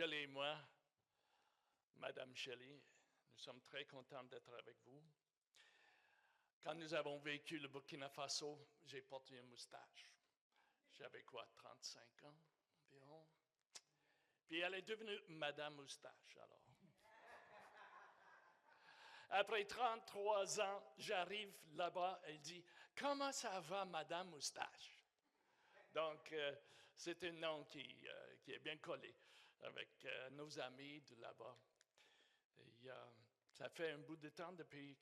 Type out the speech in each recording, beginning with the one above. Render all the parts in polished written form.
Shelley et moi, Madame Shelley, nous sommes très contents d'être avec vous. Quand nous avons vécu le Burkina Faso, j'ai porté une moustache. J'avais quoi, 35 ans environ? Puis elle est devenue Madame Moustache, alors. Après 33 ans, j'arrive là-bas, elle dit « Comment ça va, Madame Moustache? » Donc, c'est un nom qui est bien collé avec nos amis de là-bas. Et, ça fait un bout de temps depuis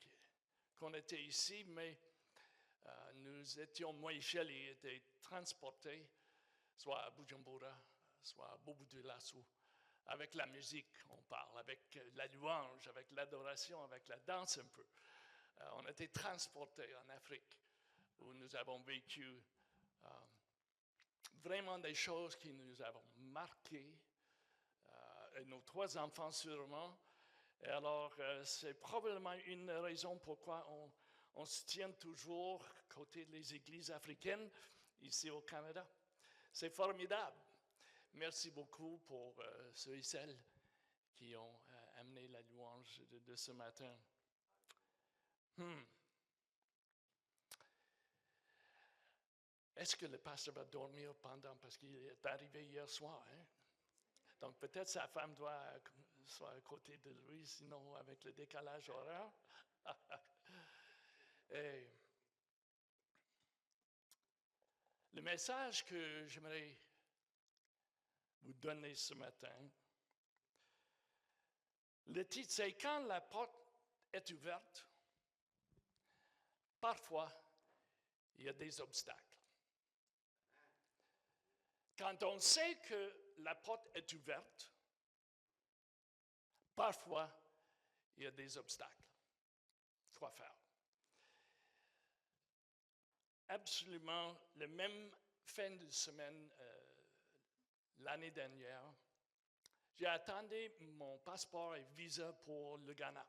qu'on était ici, mais nous étions, moi et Shelley, étaient transportés, soit à Bujumbura, soit à Bobo-Dioulasso, avec la musique, on parle, avec la louange, avec l'adoration, avec la danse un peu. On a été transportés en Afrique, où nous avons vécu vraiment des choses qui nous ont marquées, et nos 3 enfants sûrement. Et alors, c'est probablement une raison pourquoi on se tient toujours côté des églises africaines ici au Canada. C'est formidable. Merci beaucoup pour ceux et celles qui ont amené la louange de ce matin. Est-ce que le pasteur va dormir pendant, parce qu'il est arrivé hier soir, hein? Donc peut-être sa femme doit être à côté de lui, sinon avec le décalage horaire. Et le message que j'aimerais vous donner ce matin, le titre c'est « Quand la porte est ouverte, parfois il y a des obstacles. » Quand on sait que la porte est ouverte, parfois il y a des obstacles. Quoi faire? Absolument, le même fin de semaine l'année dernière, j'ai attendu mon passeport et visa pour le Ghana.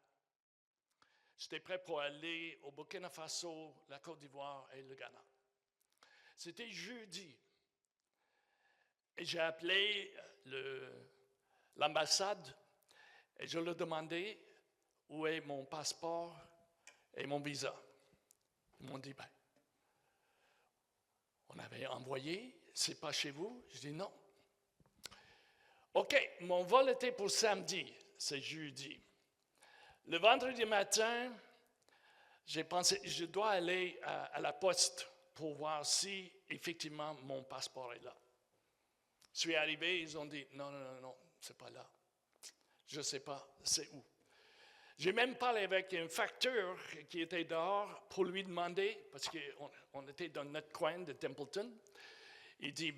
J'étais prêt pour aller au Burkina Faso, la Côte d'Ivoire et le Ghana. C'était jeudi. Et j'ai appelé l'ambassade et je leur demandais où est mon passeport et mon visa. Ils m'ont dit, on avait envoyé, c'est pas chez vous? Je dis non. OK, mon vol était pour samedi, c'est jeudi. Le vendredi matin, j'ai pensé, je dois aller à la poste pour voir si effectivement mon passeport est là. Je suis arrivé, ils ont dit, non, c'est pas là. Je ne sais pas, c'est où. J'ai même parlé avec un facteur qui était dehors pour lui demander, parce qu'on était dans notre coin de Templeton. Il dit,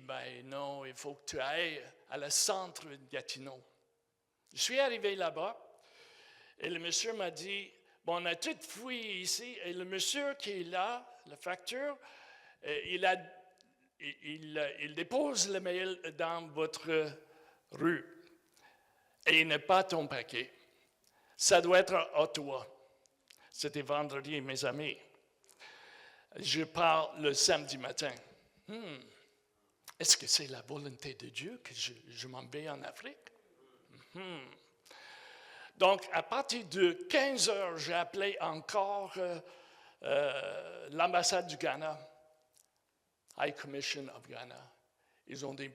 non, il faut que tu ailles à le centre de Gatineau. Je suis arrivé là-bas et le monsieur m'a dit, on a tout fouillé ici et le monsieur qui est là, le facteur, il dépose le mail dans votre rue et il n'est pas ton paquet. Ça doit être à Ottawa. C'était vendredi, mes amis. Je pars le samedi matin. Est-ce que c'est la volonté de Dieu que je m'en vais en Afrique? Donc, à partir de 15 heures, j'ai appelé encore l'ambassade du Ghana, High Commission of Ghana. Ils ont dit,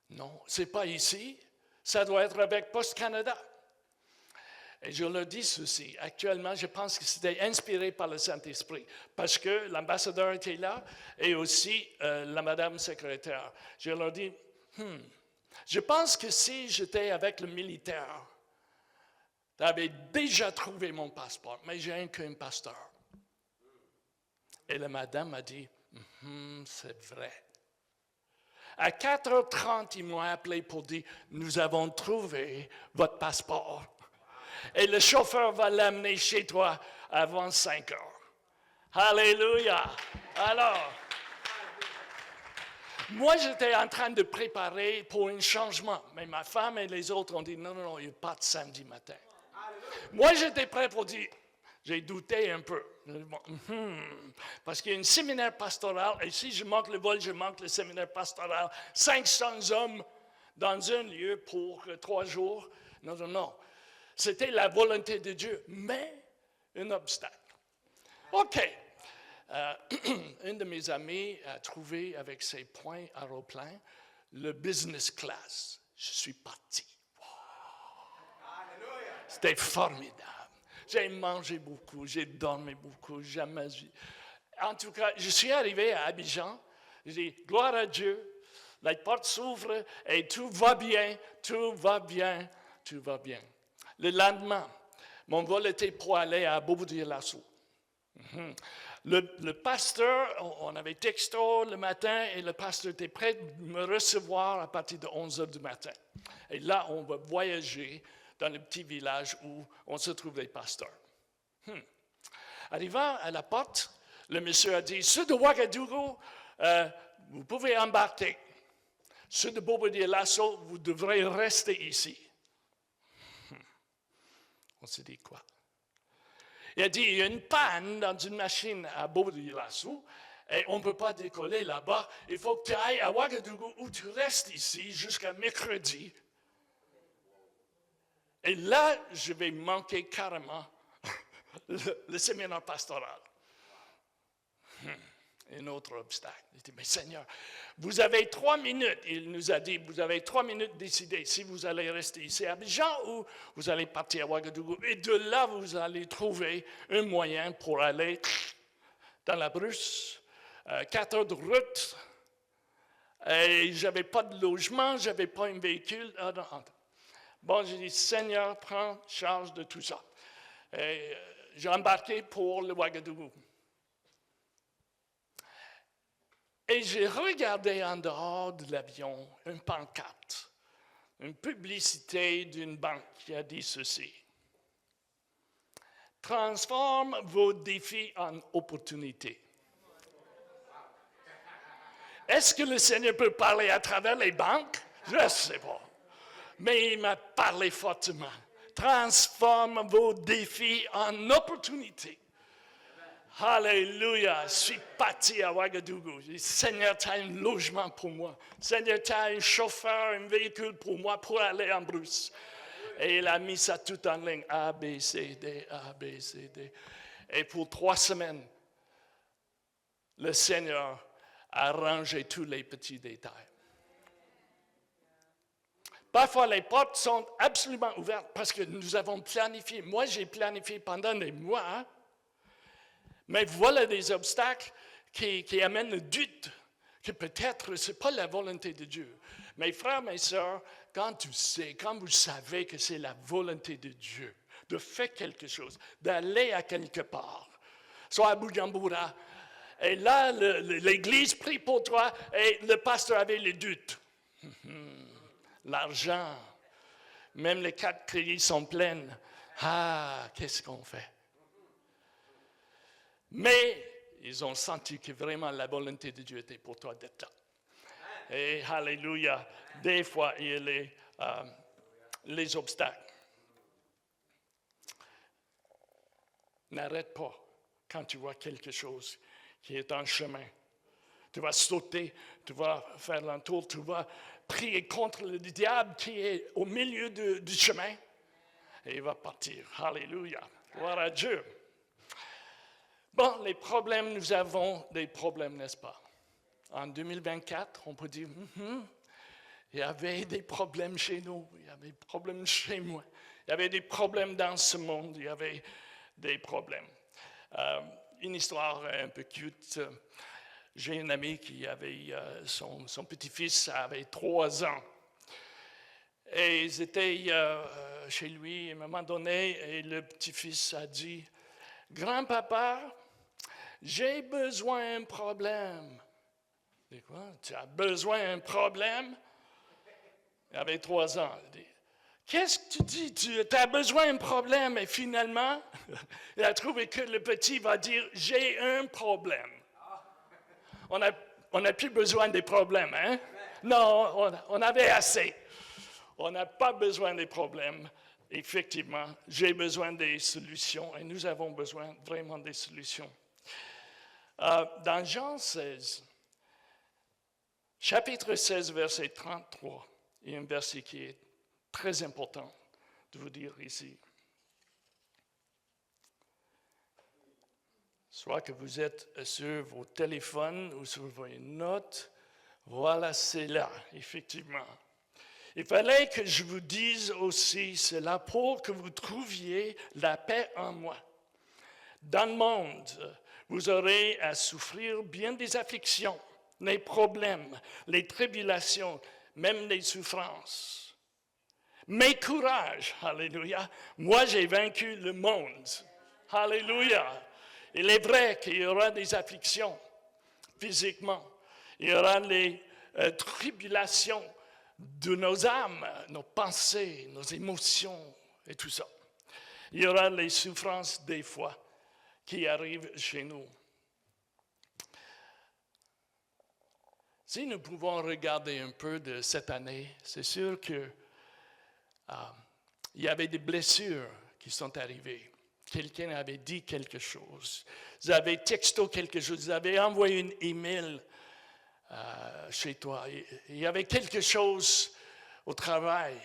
non, c'est pas ici, ça doit être avec Post Canada. Et je leur dis ceci, actuellement, je pense que c'était inspiré par le Saint-Esprit, parce que l'ambassadeur était là et aussi la madame secrétaire. Je leur dis, je pense que si j'étais avec le militaire, tu avais déjà trouvé mon passeport, mais j'ai qu'un pasteur. Et la madame a dit, c'est vrai. À 4h30, ils m'ont appelé pour dire, nous avons trouvé votre passeport. Et le chauffeur va l'amener chez toi avant 5 heures. Alléluia! Alors, moi, j'étais en train de préparer pour un changement, mais ma femme et les autres ont dit, non, il part samedi matin. Moi, j'étais prêt pour dire, j'ai douté un peu. Parce qu'il y a un séminaire pastoral, et si je manque le vol, je manque le séminaire pastoral. 500 hommes dans un lieu pour 3 jours. Non, non, non. C'était la volonté de Dieu, mais un obstacle. OK. Un de mes amis a trouvé avec ses points aéroplans le business class. Je suis parti. Wow. C'était formidable. J'ai mangé beaucoup, j'ai dormi beaucoup, jamais vu. En tout cas, je suis arrivé à Abidjan. J'ai dit, gloire à Dieu, la porte s'ouvre et tout va bien, tout va bien, tout va bien. Le lendemain, mon vol était pour aller à Bobo-Dioulasso. Le pasteur, on avait texto le matin et le pasteur était prêt de me recevoir à partir de 11 heures du matin. Et là, on va voyager dans le petit village où on se trouve les pasteurs. Arrivant à la porte, le monsieur a dit, ceux de Ouagadougou, vous pouvez embarquer. Ceux de Bobo-Dioulasso, vous devrez rester ici. On s'est dit quoi? Il a dit, il y a une panne dans une machine à Bobo-Dioulasso et on ne peut pas décoller là-bas. Il faut que tu ailles à Ouagadougou ou tu restes ici jusqu'à mercredi. Et là, je vais manquer carrément le séminaire pastoral. Un autre obstacle. Il dit, mais Seigneur, vous avez 3 minutes. Il nous a dit, vous avez 3 minutes de décider si vous allez rester ici à Abidjan ou vous allez partir à Ouagadougou. Et de là, vous allez trouver un moyen pour aller dans la brousse, 4 heures de route. Et je n'avais pas de logement, je n'avais pas un véhicule. Bon, j'ai dit, Seigneur, prends charge de tout ça. Et j'ai embarqué pour le Ouagadougou. Et j'ai regardé en dehors de l'avion une pancarte, une publicité d'une banque qui a dit ceci. Transforme vos défis en opportunités. Est-ce que le Seigneur peut parler à travers les banques? Je ne sais pas. Mais il m'a parlé fortement. Transforme vos défis en opportunités. Alléluia, je suis parti à Ouagadougou. J'ai dit, Seigneur, tu as un logement pour moi. Seigneur, tu as un chauffeur, un véhicule pour moi pour aller en brousse. Et il a mis ça tout en ligne. A, B, C, D, A, B, C, D. Et pour 3 semaines, le Seigneur a rangé tous les petits détails. Parfois, les portes sont absolument ouvertes parce que nous avons planifié. Moi, j'ai planifié pendant des mois. Mais voilà des obstacles qui amènent le doute que peut-être ce n'est pas la volonté de Dieu. Mes frères, mes sœurs, quand vous savez que c'est la volonté de Dieu, de faire quelque chose, d'aller à quelque part, soit à Bujumbura, et là, l'Église prie pour toi, et le pasteur avait le doute. L'argent, même les 4 crédits sont pleines. Ah, qu'est-ce qu'on fait? Mais ils ont senti que vraiment la volonté de Dieu était pour toi d'être là. Et alléluia, des fois, il y a les obstacles. N'arrête pas quand tu vois quelque chose qui est en chemin. Tu vas sauter, tu vas faire un tour, tu vas prier contre le diable qui est au milieu du chemin. Et il va partir. Alléluia. Gloire à Dieu. Bon, les problèmes, nous avons des problèmes, n'est-ce pas? En 2024, on peut dire, il y avait des problèmes chez nous, il y avait des problèmes chez moi, il y avait des problèmes dans ce monde, il y avait des problèmes. Une histoire un peu cute. J'ai un ami qui avait, son petit-fils avait 3 ans. Et ils étaient chez lui à un moment donné, et le petit-fils a dit, « Grand-papa, j'ai besoin d'un problème. » Il dit, « Quoi? Tu as besoin d'un problème? » Il avait 3 ans. Il dit, « Qu'est-ce que tu dis? Tu as besoin d'un problème? » Et finalement, il a trouvé que le petit va dire, « J'ai un problème. » On n'a plus besoin des problèmes, hein? Non, on avait assez. On n'a pas besoin des problèmes. Effectivement, j'ai besoin des solutions et nous avons besoin vraiment des solutions. Dans Jean 16, chapitre 16, verset 33, et un verset qui est très important de vous dire ici. Soit que vous êtes sur vos téléphones ou sur vos notes, voilà, c'est là, effectivement. Il fallait que je vous dise aussi cela pour que vous trouviez la paix en moi. Dans le monde, vous aurez à souffrir bien des afflictions, les problèmes, les tribulations, même les souffrances. Mais courage, alléluia, moi j'ai vaincu le monde. Alléluia. Il est vrai qu'il y aura des afflictions physiquement. Il y aura les tribulations de nos âmes, nos pensées, nos émotions et tout ça. Il y aura les souffrances des fois qui arrivent chez nous. Si nous pouvons regarder un peu de cette année, c'est sûr que il y avait des blessures qui sont arrivées. Quelqu'un avait dit quelque chose. Vous avez texto quelque chose. Vous avez envoyé une email chez toi. Il y avait quelque chose au travail.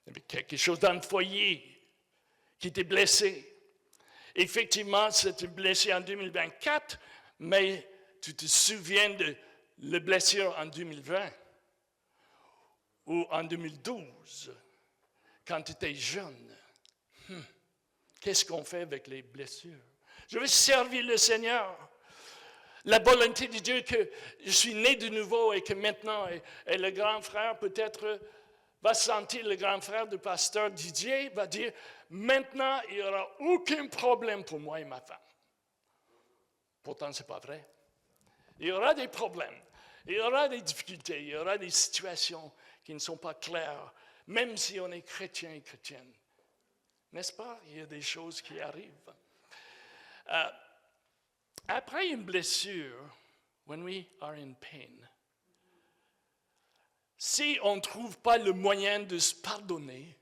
Il y avait quelque chose dans le foyer qui était blessé. Effectivement, c'était blessé en 2024, mais tu te souviens de la blessure en 2020 ou en 2012, quand tu étais jeune. Qu'est-ce qu'on fait avec les blessures? Je veux servir le Seigneur. La volonté de Dieu que je suis né de nouveau et que maintenant, et le grand frère peut-être va sentir, le grand frère du pasteur Didier va dire, maintenant, il n'y aura aucun problème pour moi et ma femme. Pourtant, ce n'est pas vrai. Il y aura des problèmes, il y aura des difficultés, il y aura des situations qui ne sont pas claires, même si on est chrétien et chrétienne. N'est-ce pas? Il y a des choses qui arrivent. Après une blessure, when we are in pain, si on ne trouve pas le moyen de se pardonner,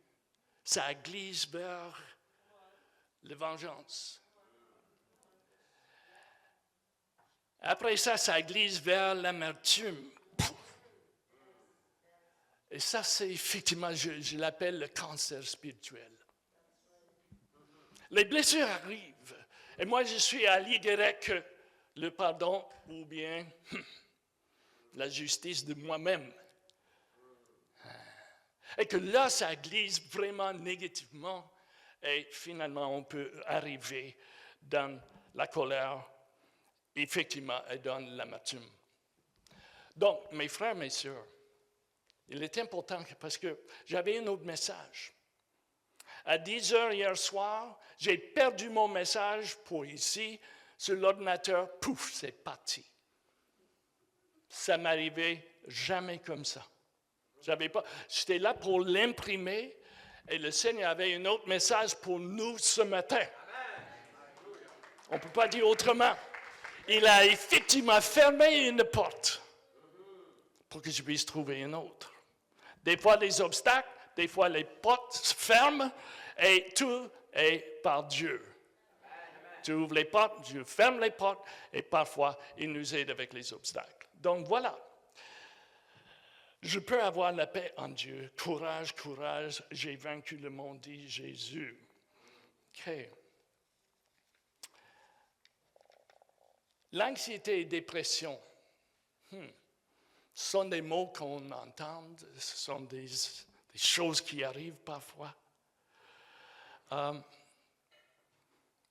ça glisse vers la vengeance. Après ça, ça glisse vers l'amertume. Et ça, c'est effectivement, je l'appelle le cancer spirituel. Les blessures arrivent. Et moi, je suis à l'idée que le pardon ou bien la justice de moi-même. Et que là, ça glisse vraiment négativement. Et finalement, on peut arriver dans la colère, effectivement, et dans l'amertume. Donc, mes frères, mes sœurs, il est important parce que j'avais un autre message. À 10 heures hier soir, j'ai perdu mon message pour ici, sur l'ordinateur, pouf, c'est parti. Ça m'arrivait jamais comme ça. J'étais là pour l'imprimer et le Seigneur avait un autre message pour nous ce matin. On ne peut pas dire autrement. Il a effectivement fermé une porte pour que je puisse trouver une autre. Des fois, des obstacles, des fois, les portes se ferment et tout est par Dieu. Tu ouvres les portes, Dieu ferme les portes et parfois, il nous aide avec les obstacles. Donc voilà. Je peux avoir la paix en Dieu. Courage, courage, j'ai vaincu le monde, dit Jésus. OK. L'anxiété et dépression, ce sont des mots qu'on entend, ce sont des choses qui arrivent parfois.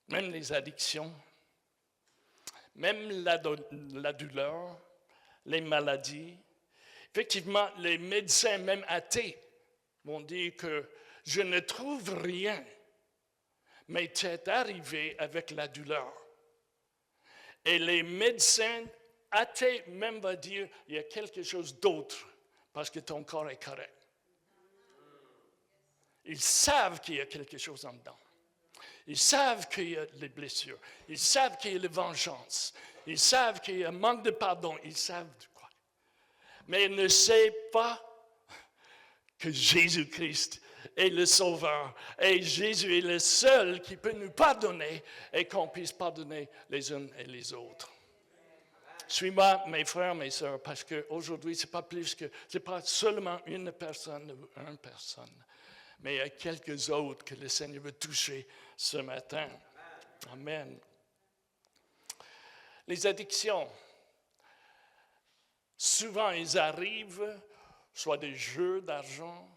Même les addictions, même la douleur, les maladies. Effectivement, les médecins, même athées, vont dire que je ne trouve rien, mais c'est arrivé avec la douleur. Et les médecins athées même vont dire il y a quelque chose d'autre parce que ton corps est correct. Ils savent qu'il y a quelque chose en dedans. Ils savent qu'il y a des blessures. Ils savent qu'il y a la vengeance. Ils savent qu'il y a un manque de pardon. Ils savent de quoi. Mais ils ne savent pas que Jésus-Christ est le Sauveur. Et Jésus est le seul qui peut nous pardonner et qu'on puisse pardonner les uns et les autres. Suis-moi, mes frères, mes sœurs, parce qu'aujourd'hui, c'est pas seulement une personne ou une personne, mais il y a quelques autres que le Seigneur veut toucher ce matin. Amen. Les addictions, souvent, ils arrivent, soit des jeux d'argent,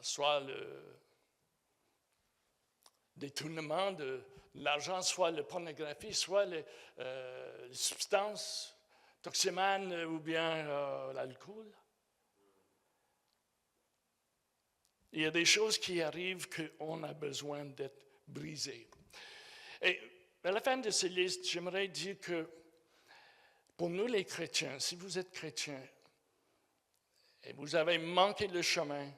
soit le détournement de l'argent, soit la pornographie, soit les substances toximanes ou bien l'alcool. Il y a des choses qui arrivent qu'on a besoin d'être brisées. Et à la fin de cette liste, j'aimerais dire que pour nous les chrétiens, si vous êtes chrétiens et vous avez manqué le chemin,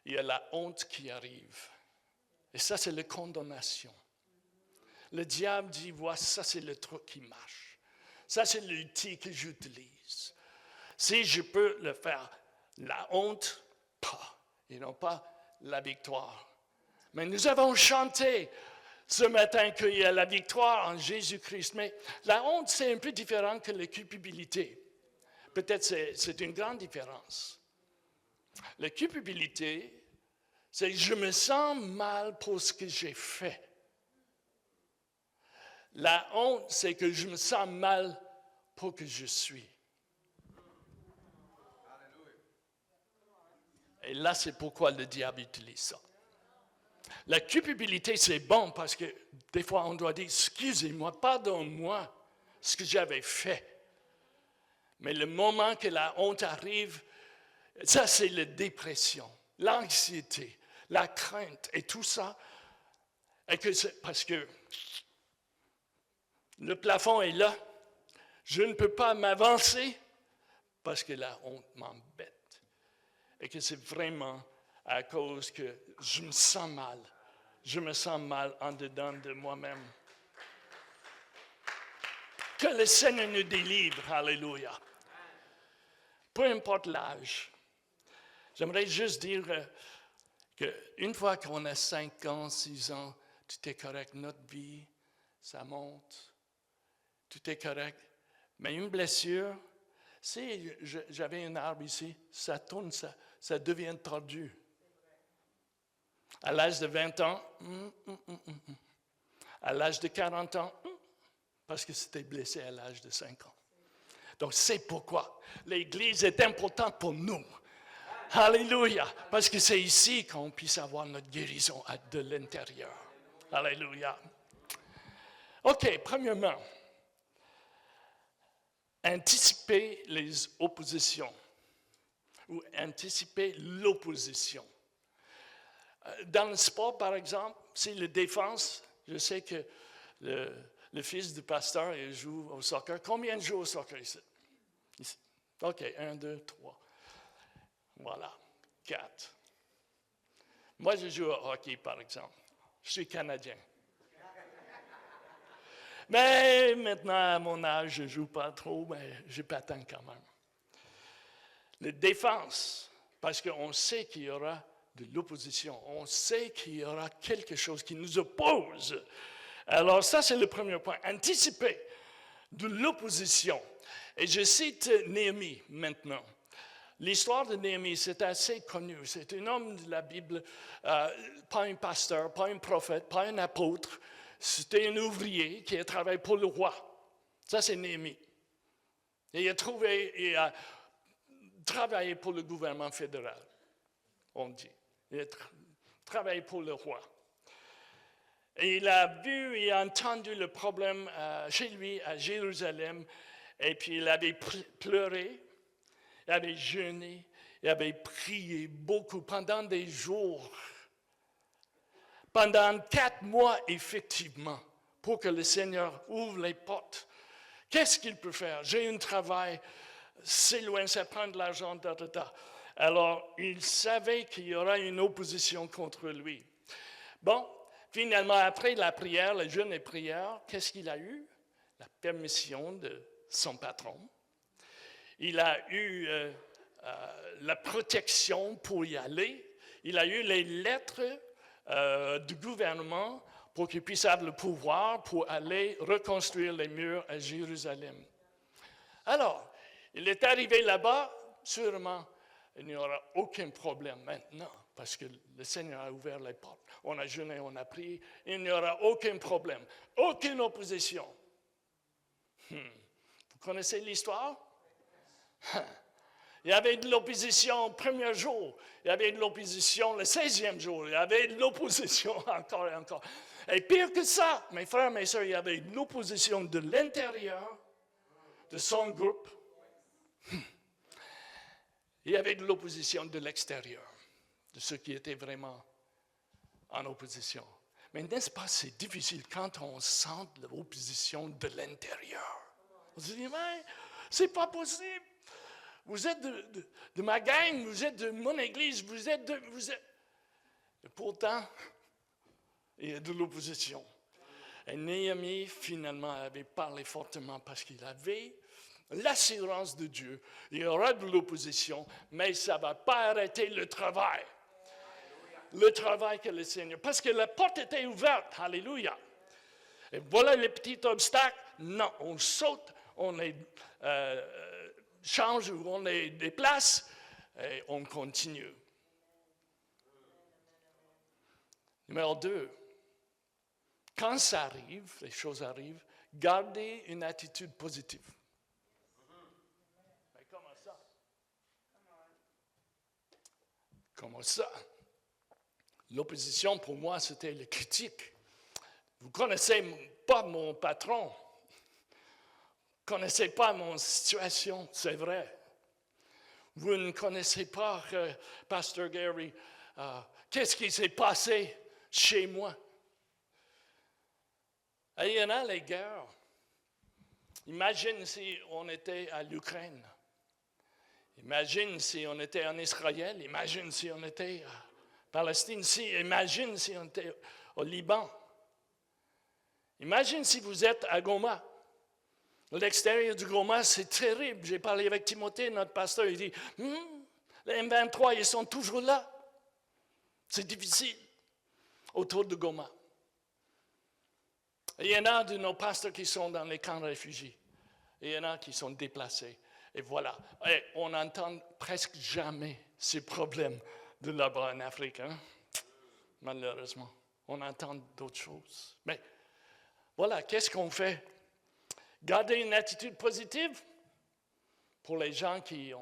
il y a la honte qui arrive. Et ça, c'est la condamnation. Le diable dit, voilà, ça c'est le truc qui marche. Ça c'est l'outil que j'utilise. Si je peux le faire, la honte, pas, et non pas la victoire. Mais nous avons chanté ce matin qu'il y a la victoire en Jésus-Christ. Mais la honte, c'est un peu différent que la culpabilité. Peut-être c'est une grande différence. La culpabilité, c'est que je me sens mal pour ce que j'ai fait. La honte, c'est que je me sens mal pour que je suis. Et là, c'est pourquoi le diable utilise ça. La culpabilité, c'est bon parce que des fois, on doit dire, excusez-moi, pardonne-moi ce que j'avais fait. Mais le moment que la honte arrive, ça, c'est la dépression, l'anxiété, la crainte et tout ça. Et parce que le plafond est là, je ne peux pas m'avancer parce que la honte m'embête. Et que c'est vraiment à cause que je me sens mal. Je me sens mal en dedans de moi-même. Que le Seigneur nous délivre, alléluia. Peu importe l'âge. J'aimerais juste dire qu'une fois qu'on a 5 ans, 6 ans, tout est correct, notre vie, ça monte, tout est correct. Mais une blessure, si j'avais un arbre ici, ça tourne, ça devient tordu. À l'âge de 20 ans, à l'âge de 40 ans, parce que c'était blessé à l'âge de 5 ans. Donc c'est pourquoi l'Église est importante pour nous. Alléluia, parce que c'est ici qu'on puisse avoir notre guérison de l'intérieur. Alléluia. OK, premièrement, anticiper les oppositions ou anticiper l'opposition. Dans le sport, par exemple, c'est la défense. Je sais que le fils du pasteur, il joue au soccer. Combien joue au soccer ici? OK, 1, 2, 3. Voilà, 4. Moi, je joue au hockey, par exemple. Je suis Canadien. Mais maintenant, à mon âge, je ne joue pas trop, mais je patine quand même. La défense, parce qu'on sait qu'il y aura de l'opposition. On sait qu'il y aura quelque chose qui nous oppose. Alors ça, c'est le premier point. Anticiper de l'opposition. Et je cite Néhémie maintenant. L'histoire de Néhémie, c'est assez connu. C'est un homme de la Bible, pas un pasteur, pas un prophète, pas un apôtre. C'était un ouvrier qui a travaillé pour le roi. Ça, c'est Néhémie. Et il a travaillé pour le gouvernement fédéral, on dit. Il a travaillé pour le roi. Et il a vu et entendu le problème chez lui à Jérusalem. Et puis il avait pleuré, il avait jeûné, il avait prié beaucoup pendant des jours. Pendant 4 mois, effectivement, pour que le Seigneur ouvre les portes. Qu'est-ce qu'il peut faire? J'ai un travail, c'est loin, ça prend de l'argent, Alors, il savait qu'il y aura une opposition contre lui. Bon, finalement, après la prière, le jeûne et prière, qu'est-ce qu'il a eu? La permission de son patron. Il a eu la protection pour y aller. Il a eu les lettres du gouvernement pour qu'il puisse avoir le pouvoir pour aller reconstruire les murs à Jérusalem. Alors, il est arrivé là-bas, sûrement, il n'y aura aucun problème maintenant, parce que le Seigneur a ouvert les portes. On a jeûné, on a prié, il n'y aura aucun problème, aucune opposition. Vous connaissez l'histoire? Il y avait de l'opposition le premier jour, il y avait de l'opposition le 16e jour, il y avait de l'opposition encore et encore. Et pire que ça, mes frères, mes sœurs, il y avait de l'opposition de l'intérieur de son groupe. Il y avait de l'opposition de l'extérieur, de ceux qui étaient vraiment en opposition. Mais n'est-ce pas, c'est difficile quand on sent l'opposition de l'intérieur. On se dit, mais c'est pas possible. Vous êtes de ma gang, vous êtes de mon église, vous êtes. Et pourtant, il y a de l'opposition. Et Néhémie, finalement, avait parlé fortement parce qu'il avait l'assurance de Dieu. Il y aura de l'opposition, mais ça ne va pas arrêter le travail. Le travail que le Seigneur. Parce que la porte était ouverte. Alléluia. Et voilà les petits obstacles. Non, on saute, on les change ou on les déplace et on continue. Numéro 2. Quand ça arrive, les choses arrivent, gardez une attitude positive. Mais comment ça? Comment ça? L'opposition, pour moi, c'était la critique. Vous ne connaissez pas mon patron. Vous ne connaissez pas mon situation, c'est vrai. Vous ne connaissez pas, Pasteur Gary, qu'est-ce qui s'est passé chez moi. Et il y en a les guerres. Imagine si on était à l'Ukraine. Imagine si on était en Israël. Imagine si on était à Palestine. Imagine si on était au Liban. Imagine si vous êtes à Goma. L'extérieur du Goma, c'est terrible. J'ai parlé avec Timothée, notre pasteur, il dit, les M23, ils sont toujours là. C'est difficile autour de Goma. Et il y en a de nos pasteurs qui sont dans les camps de réfugiés. Et il y en a qui sont déplacés. Et voilà. Et on n'entend presque jamais ces problèmes de là-bas en Afrique. Hein? Malheureusement. On entend d'autres choses. Mais voilà, qu'est-ce qu'on fait? Garder une attitude positive pour les gens qui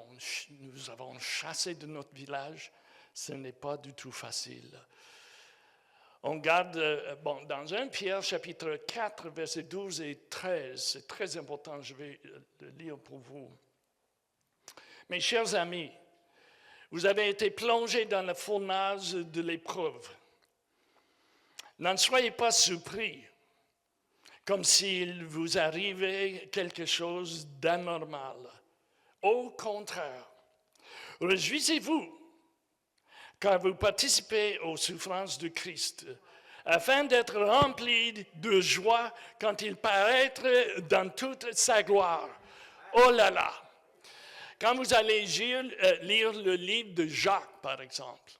nous avons chassés de notre village, ce n'est pas du tout facile. On garde, dans 1 Pierre, chapitre 4, versets 12 et 13, c'est très important, je vais le lire pour vous. Mes chers amis, vous avez été plongés dans la fournaise de l'épreuve. N'en soyez pas surpris, comme s'il vous arrivait quelque chose d'anormal. Au contraire, réjouissez-vous, car vous participez aux souffrances de Christ, afin d'être remplis de joie quand il paraîtra dans toute sa gloire. Oh là là! Quand vous allez lire le livre de Jacques, par exemple,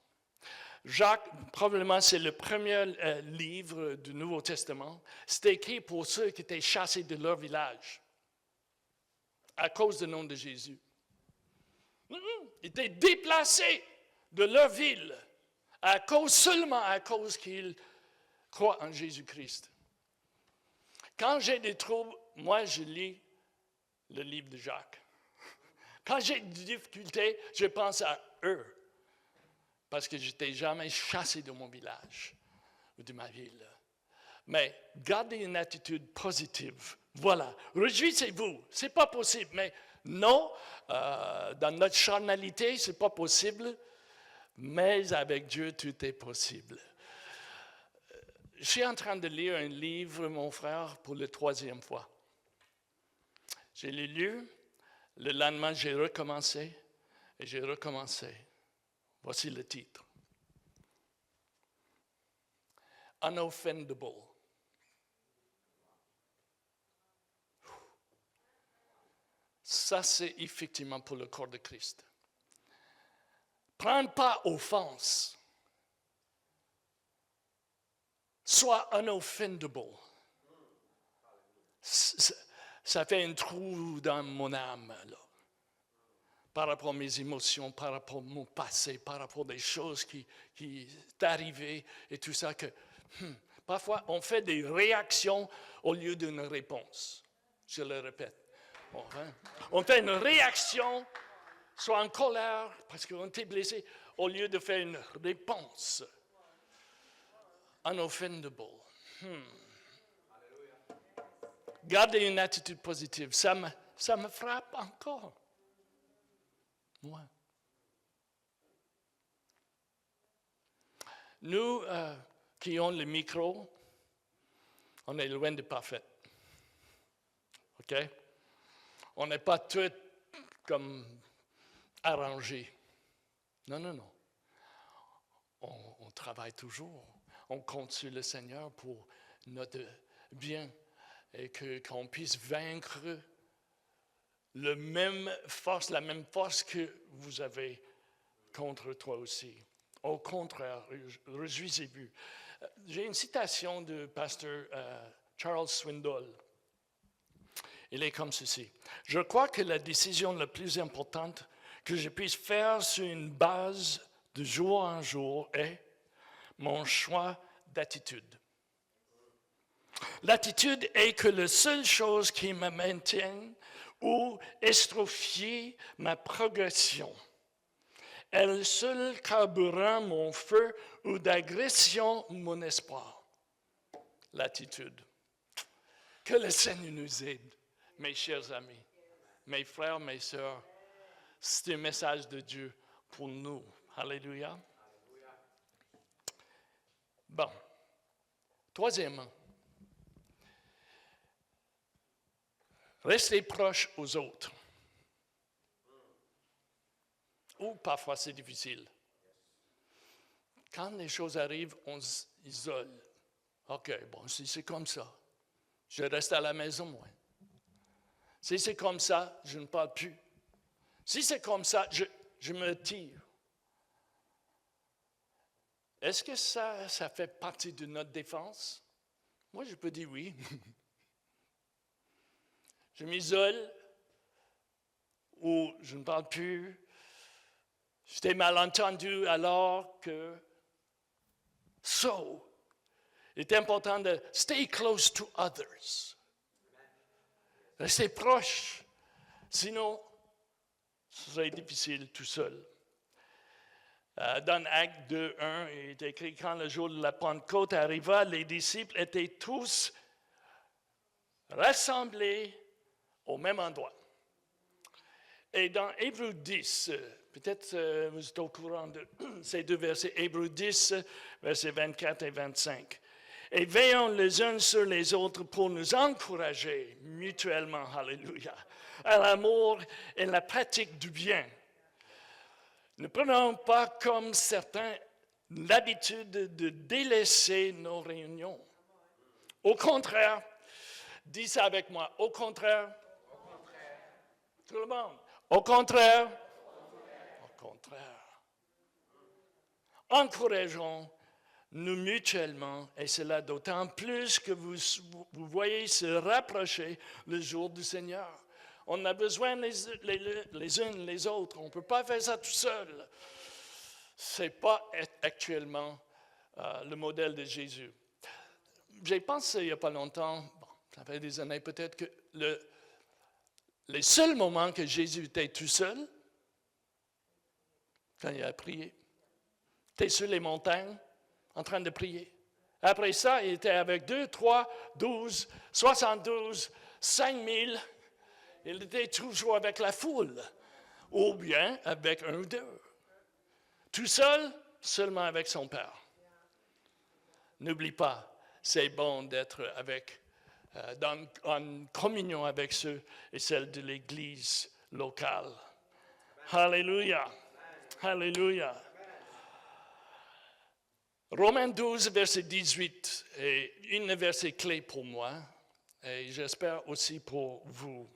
Jacques, probablement, c'est le premier livre du Nouveau Testament. C'est écrit pour ceux qui étaient chassés de leur village à cause du nom de Jésus. Ils étaient déplacés de leur ville seulement à cause qu'ils croient en Jésus-Christ. Quand j'ai des troubles, moi, je lis le livre de Jacques. Quand j'ai des difficultés, je pense à eux. Parce que je n'étais jamais chassé de mon village ou de ma ville. Mais gardez une attitude positive. Voilà. Réjouissez-vous. Ce n'est pas possible. Mais non, dans notre charnalité, ce n'est pas possible. Mais avec Dieu, tout est possible. Je suis en train de lire un livre, mon frère, pour la 3e fois. J'ai lu, le lendemain, j'ai recommencé, et j'ai recommencé. Voici le titre. Unoffendable. Ça, c'est effectivement pour le corps de Christ. Prends pas offense Sois unoffendable. Ça fait un trou dans mon âme, là. Par rapport à mes émotions, par rapport à mon passé, par rapport à des choses qui sont arrivées et tout ça. Parfois, on fait des réactions au lieu d'une réponse. Je le répète. On fait une réaction, soit en colère, parce qu'on était blessé, au lieu de faire une réponse. Unoffendable. Gardez une attitude positive. Ça me frappe encore. Moi. Nous qui avons le micro, on est loin de parfait. OK? On n'est pas tous comme arrangés. Non. On travaille toujours. On compte sur le Seigneur pour notre bien et qu'on puisse vaincre la même force que vous avez contre toi aussi. Au contraire, réjouissez-vous. J'ai une citation de pasteur Charles Swindoll. Il est comme ceci. Je crois que la décision la plus importante que je puisse faire sur une base de jour en jour est mon choix d'attitude. L'attitude est que la seule chose qui me maintienne ou estrophie ma progression est le seul carburant mon feu ou d'agression mon espoir. L'attitude. Que le Seigneur nous aide, mes chers amis, mes frères, mes sœurs. C'est un message de Dieu pour nous. Alléluia. Bon. Troisièmement, restez proches aux autres. Ou parfois c'est difficile. Quand les choses arrivent, on s'isole. OK, bon, si c'est comme ça, je reste à la maison, moi. Si c'est comme ça, je ne parle plus. Si c'est comme ça, je me tire. Est-ce que ça fait partie de notre défense? Moi, je peux dire oui. Je m'isole ou je ne parle plus. J'étais mal entendu alors que... So, il est important de stay close to others. Rester proche. Sinon, ce serait difficile tout seul. Dans Actes 2:1, il est écrit, quand le jour de la Pentecôte arriva, les disciples étaient tous rassemblés au même endroit. Et dans Hébreux 10, peut-être vous êtes au courant de ces deux versets, Hébreux 10, versets 24 et 25. Et veillons les uns sur les autres pour nous encourager mutuellement, alléluia, à l'amour et la pratique du bien. Ne prenons pas comme certains l'habitude de délaisser nos réunions. Au contraire, dis ça avec moi, au contraire, tout le monde, au contraire, encourageons-nous mutuellement, et cela d'autant plus que vous voyez se rapprocher le jour du Seigneur. On a besoin les uns les autres. On ne peut pas faire ça tout seul. Ce n'est pas actuellement le modèle de Jésus. J'ai pensé il n'y a pas longtemps, ça fait des années peut-être, que les seuls moments que Jésus était tout seul, quand il a prié, il était sur les montagnes en train de prier. Après ça, il était avec 2, 3, 12, 72, 5000. Il était toujours avec la foule, ou bien avec un ou deux. Tout seul, seulement avec son Père. N'oublie pas, c'est bon d'être en communion avec ceux et celles de l'Église locale. Alléluia. Alléluia. Romains 12, verset 18, est une verset clé pour moi, et j'espère aussi pour vous.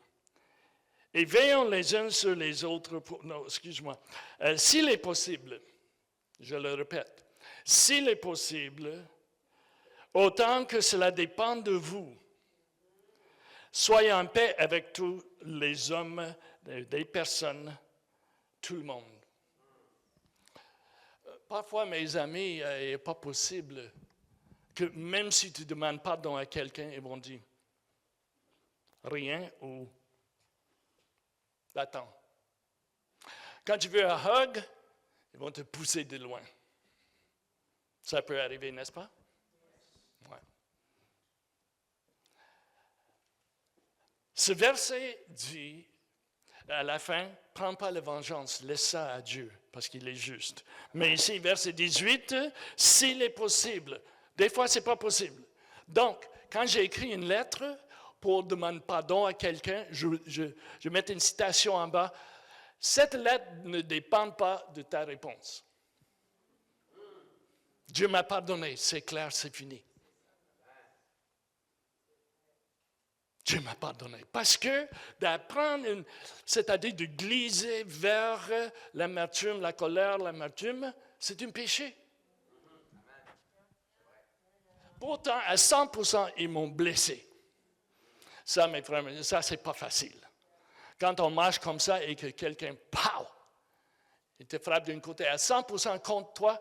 Et veillons les uns sur les autres s'il est possible, je le répète, s'il est possible, autant que cela dépend de vous. Soyez en paix avec tous les hommes, des personnes, tout le monde. Parfois, mes amis, il n'est pas possible que même si tu demandes pardon à quelqu'un, ils vont dire rien ou attends. Quand tu veux un hug, ils vont te pousser de loin. Ça peut arriver, n'est-ce pas? Ouais. Ce verset dit, à la fin, prends pas la vengeance, laisse ça à Dieu, parce qu'il est juste. Mais ici, verset 18, s'il est possible. Des fois, ce n'est pas possible. Donc, quand j'ai écrit une lettre pour demander pardon à quelqu'un, je mets une citation en bas. Cette lettre ne dépend pas de ta réponse. Dieu m'a pardonné, c'est clair, c'est fini. Dieu m'a pardonné. Parce que d'apprendre, c'est-à-dire de glisser vers l'amertume, la colère, l'amertume, c'est un péché. Pourtant, à 100%, ils m'ont blessé. Ça, mes frères, ça, c'est pas facile. Quand on marche comme ça et que quelqu'un, pow, il te frappe d'un côté à 100% contre toi,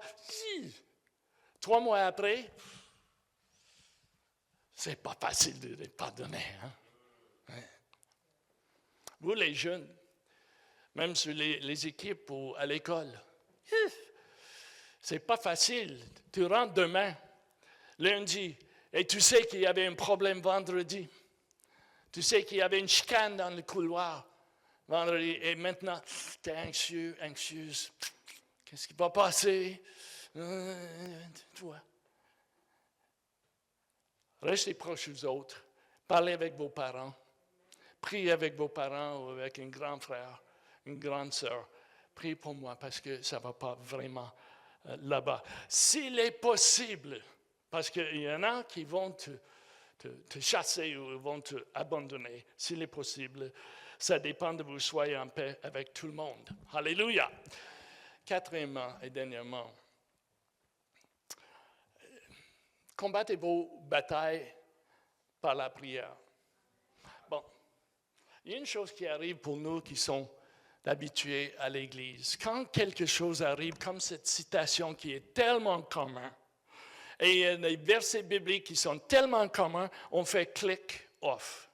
3 mois après, c'est pas facile de les pardonner. Hein? Ouais. Vous, les jeunes, même sur les équipes ou à l'école, c'est pas facile. Tu rentres demain, lundi, et tu sais qu'il y avait un problème vendredi. Tu sais qu'il y avait une chicane dans le couloir vendredi, et maintenant, tu es anxieux, anxieuse. Qu'est-ce qui va passer? Tu vois. Restez proches aux autres. Parlez avec vos parents. Priez avec vos parents ou avec un grand frère, une grande sœur. Priez pour moi parce que ça ne va pas vraiment là-bas. S'il est possible, parce qu'il y en a qui vont te chasser ou vont te abandonner, s'il est possible, ça dépend de vous, soyez en paix avec tout le monde. Alléluia. Quatrièmement et dernièrement, combattez vos batailles par la prière. Bon, il y a une chose qui arrive pour nous qui sont habitués à l'Église. Quand quelque chose arrive, comme cette citation qui est tellement commune, et il y a des versets bibliques qui sont tellement communs, on fait click off.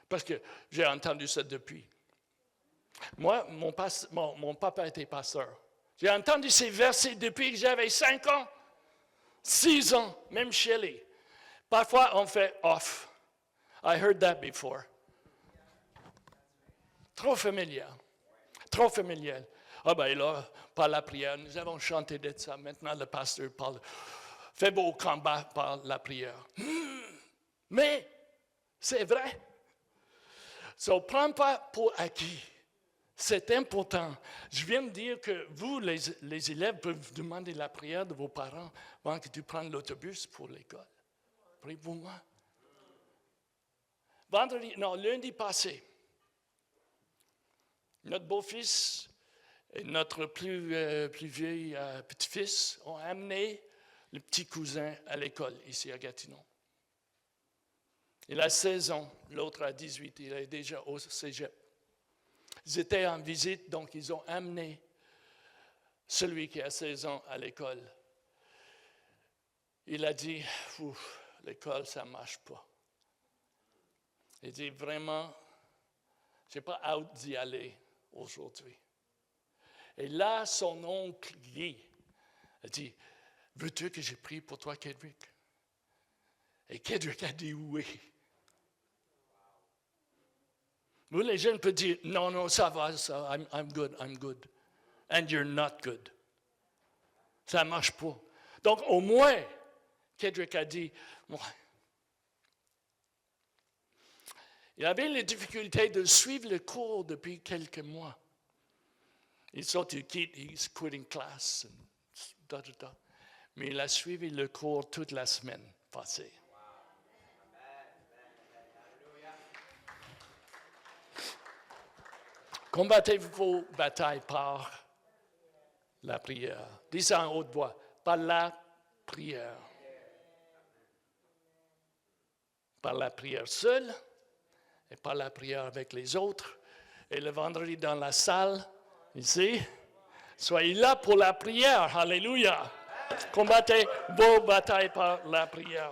Parce que j'ai entendu ça depuis. Moi, mon papa était pasteur. J'ai entendu ces versets depuis que j'avais 5 ans, 6 ans, même chez lui. Parfois, on fait off. I heard that before. Trop familier. Trop familier. Ah ben là, par la prière, nous avons chanté de ça. Maintenant, le pasteur parle. Fais vos combats par la prière. Mais, c'est vrai. So, prends pas pour acquis. C'est important. Je viens de dire que vous, les élèves, peuvent demander la prière de vos parents avant que tu prennes l'autobus pour l'école. Priez pour moi. Lundi passé, notre beau-fils et notre plus vieil petit-fils ont amené le petit cousin à l'école ici à Gatineau. Il a 16 ans, l'autre a 18, il est déjà au cégep. Ils étaient en visite, donc ils ont amené celui qui a 16 ans à l'école. Il a dit, l'école, ça ne marche pas. Il dit, vraiment, je n'ai pas hâte d'y aller aujourd'hui. Et là, son oncle Guy a dit, veux-tu que je prie pour toi, Kedrick? Et Kedrick a dit oui. Vous, les jeunes peuvent dire, non, ça va, I'm good. And you're not good. Ça ne marche pas. Donc, au moins, Kedrick a dit, ouais. Il avait les difficultés de suivre le cours depuis quelques mois. Il sortit, he's quitting class. Mais il a suivi le cours toute la semaine passée. Combattez vos batailles par la prière. Dis ça en haute voix. Par la prière. Par la prière seule et par la prière avec les autres. Et le vendredi dans la salle, ici, soyez là pour la prière. Alléluia. Combattez vos batailles par la prière.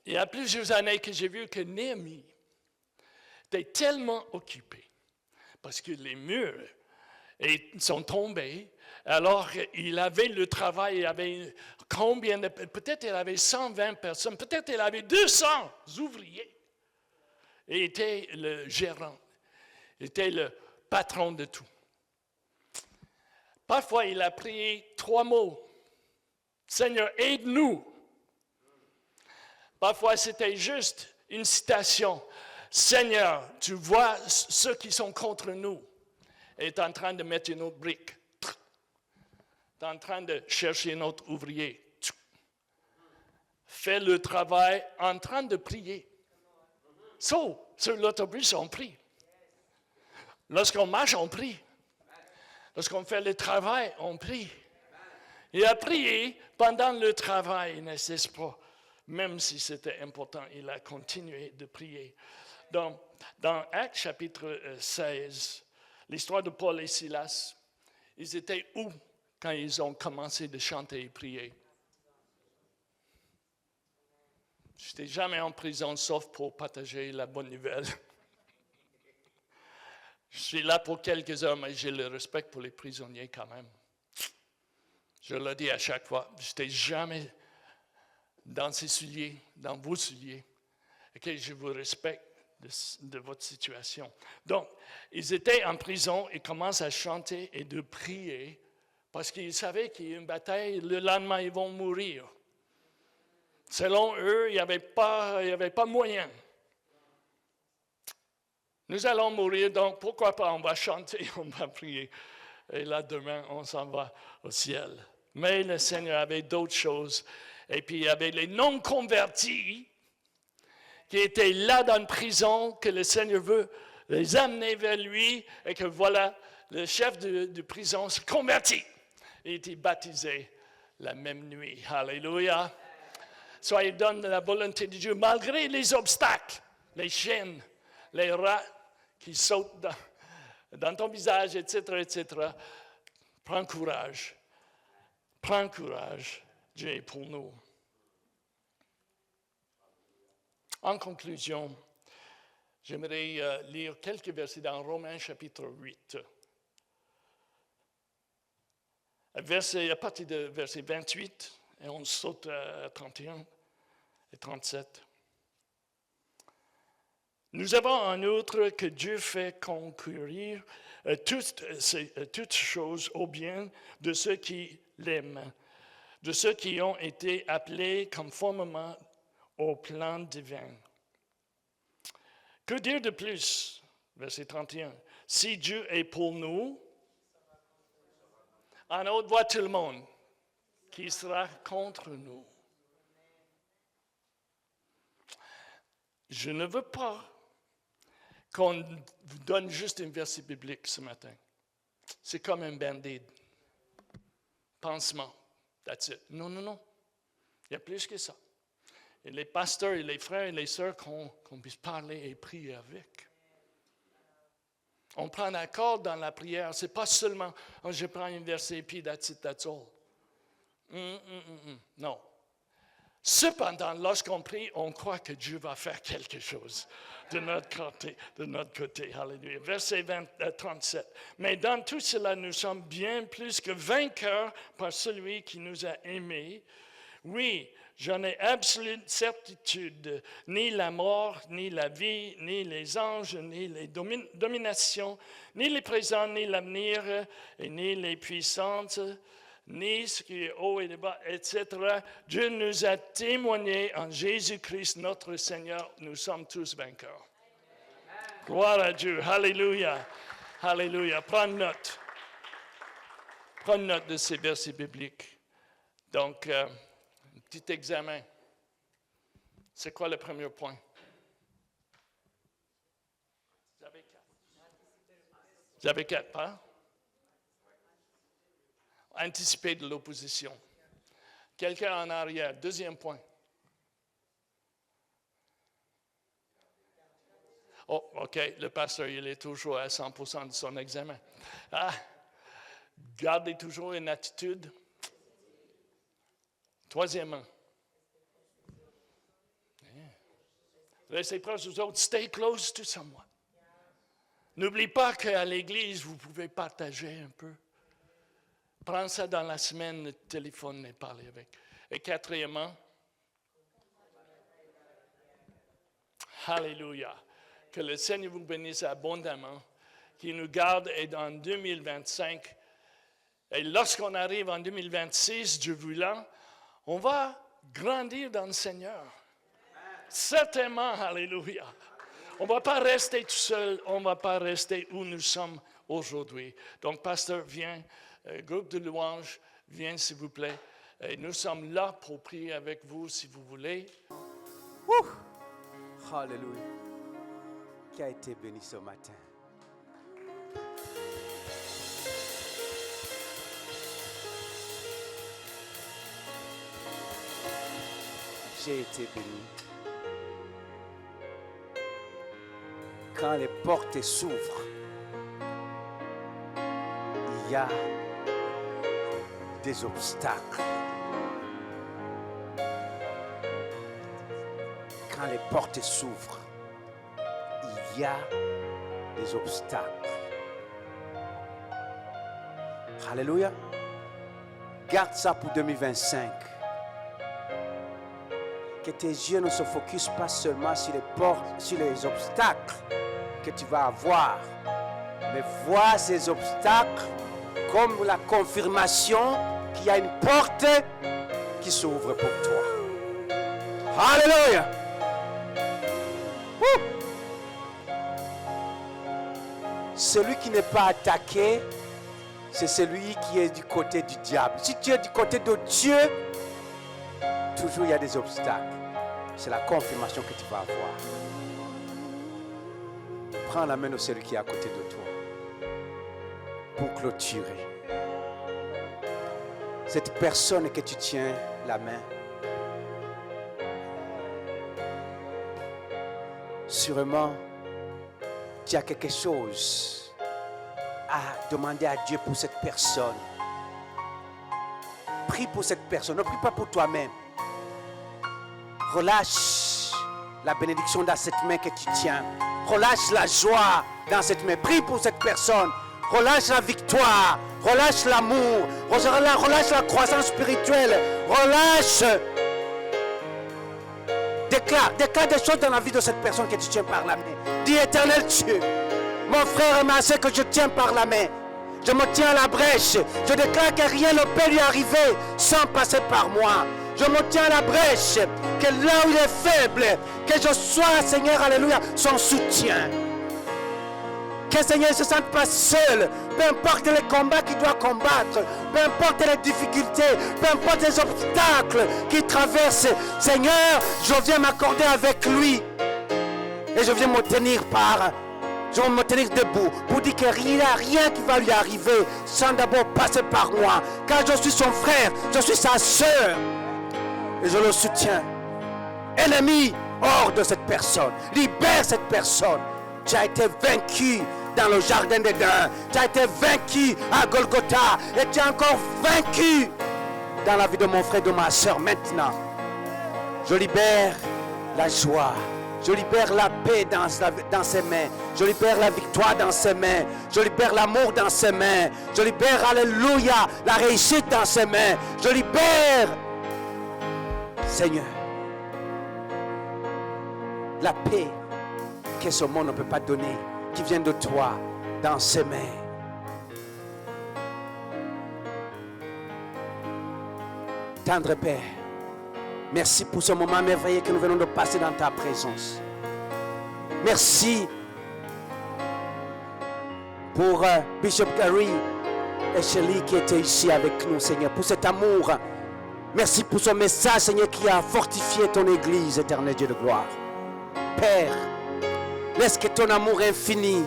Il y a plusieurs années que j'ai vu que Néhémie était tellement occupé parce que les murs sont tombés. Alors, il avait le travail, il avait combien de... Peut-être il avait 120 personnes, peut-être il avait 200 ouvriers. Il était le gérant, il était le patron de tout. Parfois, il a prié 3 mots. Seigneur, aide-nous. Parfois, c'était juste une citation. Seigneur, tu vois ceux qui sont contre nous. Et tu es en train de mettre une autre brique. Tu es en train de chercher un autre ouvrier. Fais le travail en train de prier. Sur l'autobus, on prie. Lorsqu'on marche, on prie. Lorsqu'on fait le travail, on prie. Il a prié pendant le travail, n'est-ce pas? Même si c'était important, il a continué de prier. Dans Actes chapitre 16, l'histoire de Paul et Silas, ils étaient où quand ils ont commencé de chanter et prier? Je n'étais jamais en prison sauf pour partager la bonne nouvelle. Je suis là pour quelques heures, mais j'ai le respect pour les prisonniers quand même. Je le dis à chaque fois, je n'étais jamais dans ces souliers, dans vos souliers. Okay, je vous respecte de votre situation. Donc, ils étaient en prison, ils commencent à chanter et de prier parce qu'ils savaient qu'il y a une bataille, le lendemain ils vont mourir. Selon eux, il n'y avait pas moyen. Nous allons mourir, donc pourquoi pas, on va chanter, on va prier. Et là, demain, on s'en va au ciel. Mais le Seigneur avait d'autres choses. Et puis, il y avait les non-convertis qui étaient là dans une prison, que le Seigneur veut les amener vers lui, et que voilà, le chef de prison se convertit. Il a été baptisé la même nuit. Alléluia. Soyez dans la volonté de Dieu, malgré les obstacles, les chaînes, les rats qui sautent dans ton visage, etc., etc. Prends courage. Prends courage. Dieu est pour nous. En conclusion, j'aimerais lire quelques versets dans Romains chapitre 8. À partir de verset 28, et on saute à 31 et 37. Nous avons en outre que Dieu fait concourir toutes choses au bien de ceux qui l'aiment, de ceux qui ont été appelés conformément au plan divin. Que dire de plus? Verset 31. Si Dieu est pour nous, en haute voix tout le monde, qui sera contre nous? Je ne veux pas qu'on vous donne juste un verset biblique ce matin. C'est comme un band-aid. Pansement. That's it. Non, non, non. Il y a plus que ça. Et les pasteurs et les frères et les sœurs qu'on puisse parler et prier avec. On prend un accord dans la prière. Ce n'est pas seulement, je prends un verset et puis that's it, that's all. Non. Cependant, lorsqu'on prie, on croit que Dieu va faire quelque chose de notre côté. Alléluia. Verset 37. Mais dans tout cela, nous sommes bien plus que vainqueurs par celui qui nous a aimés. Oui, j'en ai absolue certitude. Ni la mort, ni la vie, ni les anges, ni les dominations, ni les présents, ni l'avenir, et ni les puissances, ni ce qui est haut et bas, etc. Dieu nous a témoigné en Jésus-Christ, notre Seigneur, nous sommes tous vainqueurs. Amen. Gloire à Dieu. Alléluia. Alléluia. Prends note. Prends note de ces versets bibliques. Donc, un petit examen. C'est quoi le premier point? Vous avez 4, pas? anticiper de l'opposition. Quelqu'un en arrière. Deuxième point. Oh, OK, le pasteur, il est toujours à 100% de son examen. Gardez toujours une attitude. Troisièmement. Restez proches aux autres. Stay close to someone. N'oublie pas qu'à l'église, vous pouvez partager un peu. Prends ça dans la semaine, le téléphone et parlez avec. Et quatrièmement, Alléluia. Que le Seigneur vous bénisse abondamment, qu'il nous garde et en 2025. Et lorsqu'on arrive en 2026, Dieu voulant, on va grandir dans le Seigneur. Certainement, alléluia. On ne va pas rester tout seul, on ne va pas rester où nous sommes aujourd'hui. Donc, pasteur, viens, groupe de louanges, viens s'il vous plaît. Et nous sommes là pour prier avec vous si vous voulez. Alléluia. Qui a été béni ce matin. J'ai été béni. Quand les portes s'ouvrent, il y a des obstacles. Quand les portes s'ouvrent, il y a des obstacles. Alléluia. Garde ça pour 2025. Que tes yeux ne se focusent pas seulement sur les portes, sur les obstacles que tu vas avoir, mais vois ces obstacles comme la confirmation qu'il y a une porte qui s'ouvre pour toi. Alléluia. Celui qui n'est pas attaqué, c'est celui qui est du côté du diable. Si tu es du côté de Dieu, toujours il y a des obstacles. C'est la confirmation que tu vas avoir. Prends la main de celui qui est à côté de toi pour clôturer. Cette personne que tu tiens la main, sûrement tu as quelque chose à demander à Dieu pour cette personne. Prie pour cette personne, ne prie pas pour toi-même. Relâche la bénédiction dans cette main que tu tiens. Relâche la joie dans cette main. Prie pour cette personne. Relâche la victoire. Relâche l'amour. Relâche la croissance spirituelle. Relâche. Déclare des choses dans la vie de cette personne que tu tiens par la main. Dis, Éternel Dieu, mon frère et ma soeur que je tiens par la main, je me tiens à la brèche. Je déclare que rien ne peut lui arriver sans passer par moi. Je me tiens à la brèche, que là où il est faible, que je sois, Seigneur, alléluia, son soutien. Que Seigneur ne se sente pas seul, peu importe les combats qu'il doit combattre, peu importe les difficultés, peu importe les obstacles qu'il traverse. Seigneur, je viens m'accorder avec lui et je viens me tenir debout pour dire qu'il n'y a rien qui va lui arriver sans d'abord passer par moi. Car je suis son frère, je suis sa soeur. Et je le soutiens. Ennemi, hors de cette personne. Libère cette personne. Tu as été vaincu dans le jardin d'Éden. Tu as été vaincu à Golgotha. Et tu es encore vaincu dans la vie de mon frère et de ma soeur maintenant. Je libère la joie. Je libère la paix dans ses mains. Je libère la victoire dans ses mains. Je libère l'amour dans ses mains. Je libère, alléluia, la réussite dans ses mains. Je libère, Seigneur, la paix que ce monde ne peut pas donner, qui vient de toi, dans ses mains. Tendre Père, merci pour ce moment merveilleux que nous venons de passer dans ta présence. Merci pour Bishop Gary et Shelley qui étaient ici avec nous, Seigneur, pour cet amour. Merci pour ce message, Seigneur, qui a fortifié ton Église, éternel Dieu de gloire. Père, laisse que ton amour infini,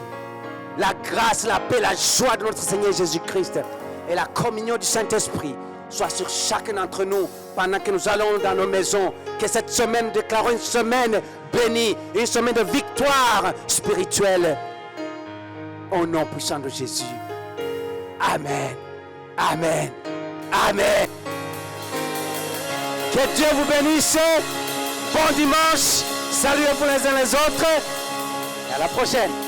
la grâce, la paix, la joie de notre Seigneur Jésus-Christ et la communion du Saint-Esprit soit sur chacun d'entre nous pendant que nous allons dans nos maisons. Que cette semaine, déclarons une semaine bénie, une semaine de victoire spirituelle. Au nom puissant de Jésus. Amen. Amen. Amen. Que Dieu vous bénisse. Bon dimanche. Salut à vous les uns les autres. Et à la prochaine.